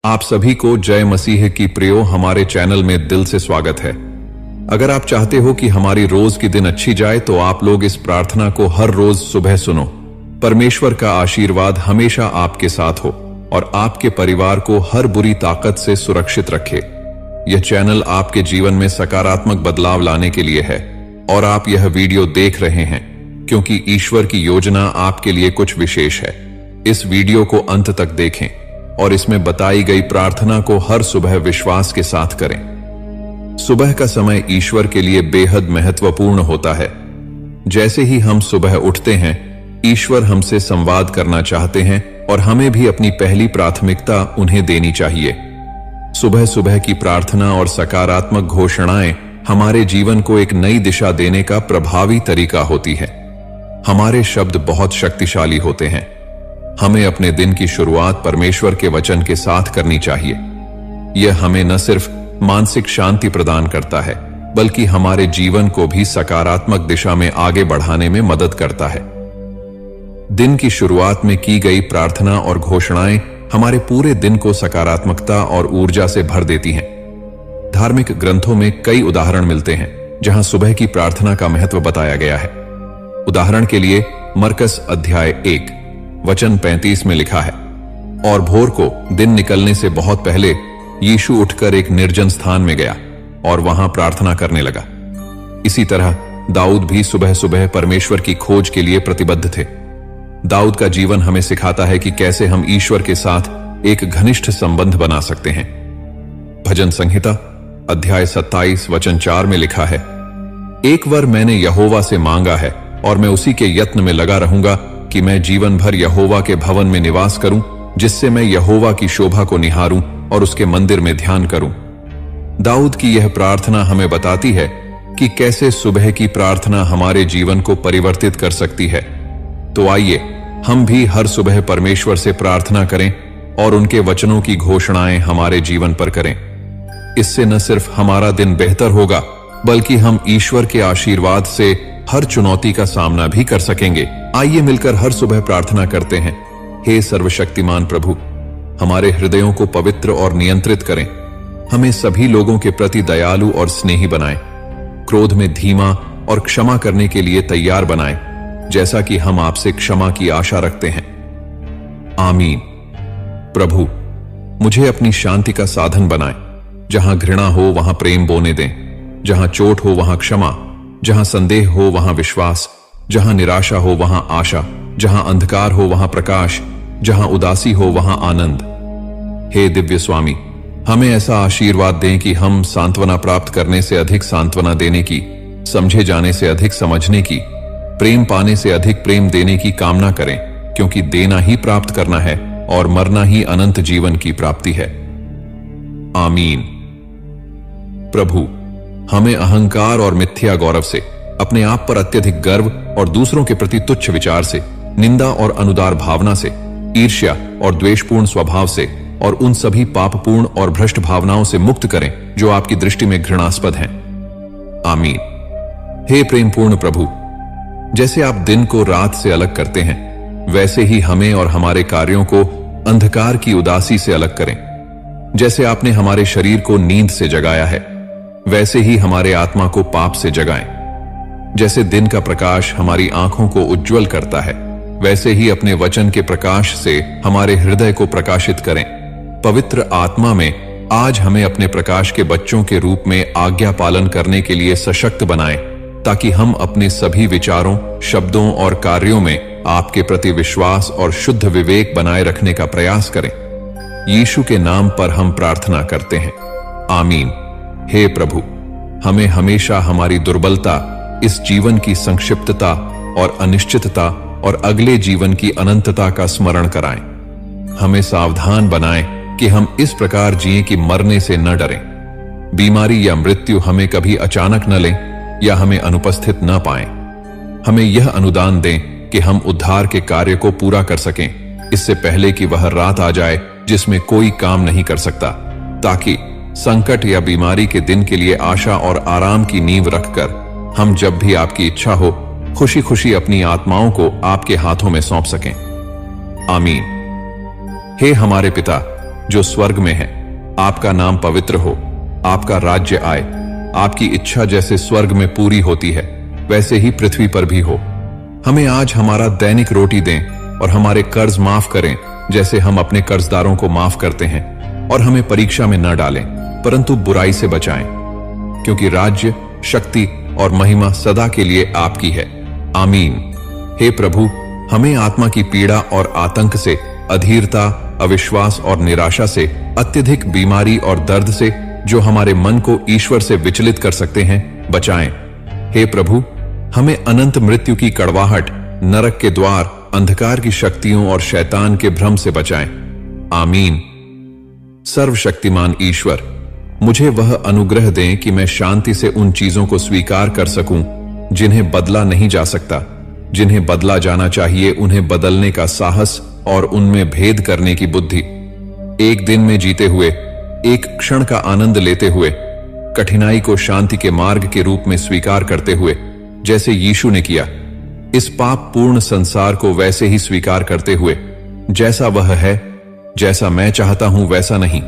आप सभी को जय मसीह की प्रियो हमारे चैनल में दिल से स्वागत है। अगर आप चाहते हो कि हमारी रोज की दिन अच्छी जाए तो आप लोग इस प्रार्थना को हर रोज सुबह सुनो। परमेश्वर का आशीर्वाद हमेशा आपके साथ हो और आपके परिवार को हर बुरी ताकत से सुरक्षित रखे। यह चैनल आपके जीवन में सकारात्मक बदलाव लाने के लिए है और आप यह वीडियो देख रहे हैं क्योंकि ईश्वर की योजना आपके लिए कुछ विशेष है। इस वीडियो को अंत तक देखें और इसमें बताई गई प्रार्थना को हर सुबह विश्वास के साथ करें। सुबह का समय ईश्वर के लिए बेहद महत्वपूर्ण होता है। जैसे ही हम सुबह उठते हैं, ईश्वर हमसे संवाद करना चाहते हैं और हमें भी अपनी पहली प्राथमिकता उन्हें देनी चाहिए। सुबह सुबह की प्रार्थना और सकारात्मक घोषणाएं हमारे जीवन को एक नई दिशा देने का प्रभावी तरीका होती है। हमारे शब्द बहुत शक्तिशाली होते हैं। हमें अपने दिन की शुरुआत परमेश्वर के वचन के साथ करनी चाहिए। यह हमें न सिर्फ मानसिक शांति प्रदान करता है बल्कि हमारे जीवन को भी सकारात्मक दिशा में आगे बढ़ाने में मदद करता है। दिन की शुरुआत में की गई प्रार्थना और घोषणाएं हमारे पूरे दिन को सकारात्मकता और ऊर्जा से भर देती हैं। धार्मिक ग्रंथों में कई उदाहरण मिलते हैं जहां सुबह की प्रार्थना का महत्व बताया गया है। उदाहरण के लिए मरकस अध्याय 1 वचन 35 में लिखा है, और भोर को दिन निकलने से बहुत पहले यीशु उठकर एक निर्जन स्थान में गया और वहां प्रार्थना करने लगा। इसी तरह दाऊद भी सुबह सुबह परमेश्वर की खोज के लिए प्रतिबद्ध थे। दाऊद का जीवन हमें सिखाता है कि कैसे हम ईश्वर के साथ एक घनिष्ठ संबंध बना सकते हैं। भजन संहिता अध्याय 27 वचन 4 में लिखा है, एक वर मैंने यहोवा से मांगा है और मैं उसी के यत्न में लगा रहूंगा कि मैं जीवन भर यहोवा के भवन में निवास करूं, जिससे मैं यहोवा की शोभा को निहारूं और उसके मंदिर में ध्यान करूं। दाऊद की यह प्रार्थना हमें बताती है कि कैसे सुबह की प्रार्थना हमारे जीवन को परिवर्तित कर सकती है। तो आइए हम भी हर सुबह परमेश्वर से प्रार्थना करें और उनके वचनों की घोषणाएं हमारे जीवन पर करें। इससे न सिर्फ हमारा दिन बेहतर होगा बल्कि हम ईश्वर के आशीर्वाद से हर चुनौती का सामना भी कर सकेंगे। आइए मिलकर हर सुबह प्रार्थना करते हैं। हे सर्वशक्तिमान प्रभु, हमारे हृदयों को पवित्र और नियंत्रित करें। हमें सभी लोगों के प्रति दयालु और स्नेही बनाएं। क्रोध में धीमा और क्षमा करने के लिए तैयार बनाएं, जैसा कि हम आपसे क्षमा की आशा रखते हैं। आमीन। प्रभु, मुझे अपनी शांति का साधन बनाएं। जहां घृणा हो वहां प्रेम बोने दें, जहां चोट हो वहां क्षमा, जहां संदेह हो वहां विश्वास, जहां निराशा हो वहां आशा, जहां अंधकार हो वहां प्रकाश, जहां उदासी हो वहां आनंद। हे दिव्य स्वामी, हमें ऐसा आशीर्वाद दें कि हम सांत्वना प्राप्त करने से अधिक सांत्वना देने की, समझे जाने से अधिक समझने की, प्रेम पाने से अधिक प्रेम देने की कामना करें, क्योंकि देना ही प्राप्त करना है और मरना ही अनंत जीवन की प्राप्ति है। आमीन। प्रभु, हमें अहंकार और मिथ्या गौरव से, अपने आप पर अत्यधिक गर्व और दूसरों के प्रति तुच्छ विचार से, निंदा और अनुदार भावना से, ईर्ष्या और द्वेषपूर्ण स्वभाव से और उन सभी पापपूर्ण और भ्रष्ट भावनाओं से मुक्त करें जो आपकी दृष्टि में घृणास्पद हैं। आमीन। हे प्रेमपूर्ण प्रभु, जैसे आप दिन को रात से अलग करते हैं, वैसे ही हमें और हमारे कार्यों को अंधकार की उदासी से अलग करें। जैसे आपने हमारे शरीर को नींद से जगाया है, वैसे ही हमारे आत्मा को पाप से जगाएं। जैसे दिन का प्रकाश हमारी आंखों को उज्जवल करता है, वैसे ही अपने वचन के प्रकाश से हमारे हृदय को प्रकाशित करें। पवित्र आत्मा में आज हमें अपने प्रकाश के बच्चों के रूप में आज्ञा पालन करने के लिए सशक्त बनाएं, ताकि हम अपने सभी विचारों, शब्दों और कार्यों में आपके प्रति विश्वास और शुद्ध विवेक बनाए रखने का प्रयास करें। यीशु के नाम पर हम प्रार्थना करते हैं। आमीन। हे प्रभु, हमें हमेशा हमारी दुर्बलता, इस जीवन की संक्षिप्तता और अनिश्चितता और अगले जीवन की अनंतता का स्मरण कराएं। हमें सावधान बनाएं कि हम इस प्रकार जिएं कि मरने से न डरें। बीमारी या मृत्यु हमें कभी अचानक न लें या हमें अनुपस्थित न पाएं। हमें यह अनुदान दें कि हम उद्धार के कार्य को पूरा कर सकें, इससे पहले कि वह रात आ जाए जिसमें कोई काम नहीं कर सकता, ताकि संकट या बीमारी के दिन के लिए आशा और आराम की नींव रखकर हम जब भी आपकी इच्छा हो खुशी खुशी अपनी आत्माओं को आपके हाथों में सौंप सकें। आमीन। हे हमारे पिता, जो स्वर्ग में है। आपका नाम पवित्र हो, आपका राज्य आए, आपकी इच्छा जैसे स्वर्ग में पूरी होती है वैसे ही पृथ्वी पर भी हो। हमें आज हमारा दैनिक रोटी दें और हमारे कर्ज माफ करें जैसे हम अपने कर्जदारों को माफ करते हैं, और हमें परीक्षा में न डालें परंतु बुराई से बचाएं, क्योंकि राज्य, शक्ति और महिमा सदा के लिए आपकी है। आमीन। हे प्रभु, हमें आत्मा की पीड़ा और आतंक से, अधीरता, अविश्वास और निराशा से, अत्यधिक बीमारी और दर्द से जो हमारे मन को ईश्वर से विचलित कर सकते हैं, बचाएं। हे प्रभु, हमें अनंत मृत्यु की कड़वाहट, नरक के द्वार, अंधकार की शक्तियों और शैतान के भ्रम से बचाएं। आमीन। सर्वशक्तिमान ईश्वर, मुझे वह अनुग्रह दें कि मैं शांति से उन चीजों को स्वीकार कर सकूं जिन्हें बदला नहीं जा सकता, जिन्हें बदला जाना चाहिए उन्हें बदलने का साहस और उनमें भेद करने की बुद्धि। एक दिन में जीते हुए, एक क्षण का आनंद लेते हुए, कठिनाई को शांति के मार्ग के रूप में स्वीकार करते हुए, जैसे यीशु ने किया। इस पाप पूर्ण संसार को वैसे ही स्वीकार करते हुए, जैसा वह है, जैसा मैं चाहता हूं वैसा नहीं,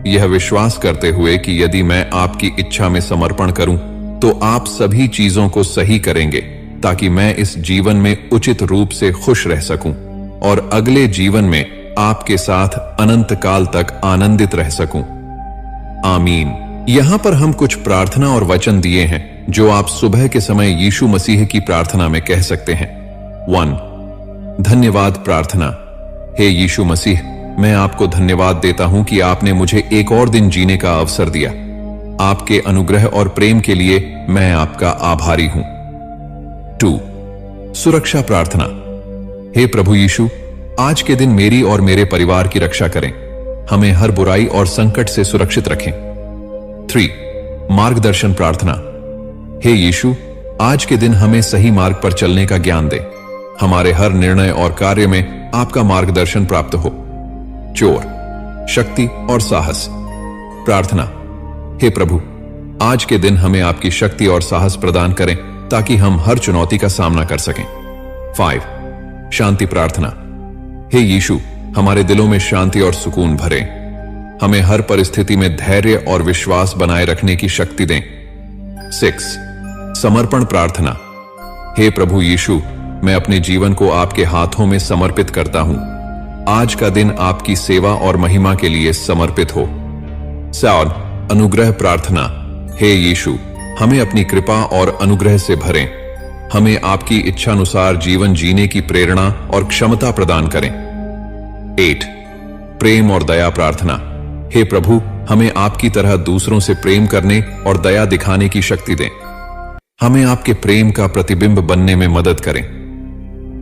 यह विश्वास करते हुए कि यदि मैं आपकी इच्छा में समर्पण करूं तो आप सभी चीजों को सही करेंगे ताकि मैं इस जीवन में उचित रूप से खुश रह सकूं और अगले जीवन में आपके साथ अनंत काल तक आनंदित रह सकूं। आमीन। यहां पर हम कुछ प्रार्थना और वचन दिए हैं जो आप सुबह के समय यीशु मसीह की प्रार्थना में कह सकते हैं। 1. धन्यवाद प्रार्थना। हे यीशु मसीह, मैं आपको धन्यवाद देता हूं कि आपने मुझे एक और दिन जीने का अवसर दिया। आपके अनुग्रह और प्रेम के लिए मैं आपका आभारी हूं। 2. सुरक्षा प्रार्थना। हे प्रभु यीशु, आज के दिन मेरी और मेरे परिवार की रक्षा करें, हमें हर बुराई और संकट से सुरक्षित रखें। 3. मार्गदर्शन प्रार्थना। हे यीशु, आज के दिन हमें सही मार्ग पर चलने का ज्ञान दें, हमारे हर निर्णय और कार्य में आपका मार्गदर्शन प्राप्त हो। 4. शक्ति और साहस प्रार्थना। हे प्रभु, आज के दिन हमें आपकी शक्ति और साहस प्रदान करें ताकि हम हर चुनौती का सामना कर सकें। 5. शांति प्रार्थना। हे यीशु, हमारे दिलों में शांति और सुकून भरें, हमें हर परिस्थिति में धैर्य और विश्वास बनाए रखने की शक्ति दें। 6. समर्पण प्रार्थना। हे प्रभु यीशु, मैं अपने जीवन को आपके हाथों में समर्पित करता हूं। आज का दिन आपकी सेवा और महिमा के लिए समर्पित हो। 7. अनुग्रह प्रार्थना। हे यीशु, हमें अपनी कृपा और अनुग्रह से भरें, हमें आपकी इच्छानुसार जीवन जीने की प्रेरणा और क्षमता प्रदान करें। 8. प्रेम और दया प्रार्थना। हे प्रभु, हमें आपकी तरह दूसरों से प्रेम करने और दया दिखाने की शक्ति दें, हमें आपके प्रेम का प्रतिबिंब बनने में मदद करें।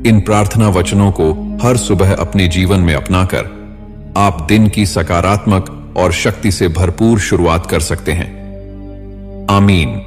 इन प्रार्थना वचनों को हर सुबह अपने जीवन में अपनाकर आप दिन की सकारात्मक और शक्ति से भरपूर शुरुआत कर सकते हैं। आमीन।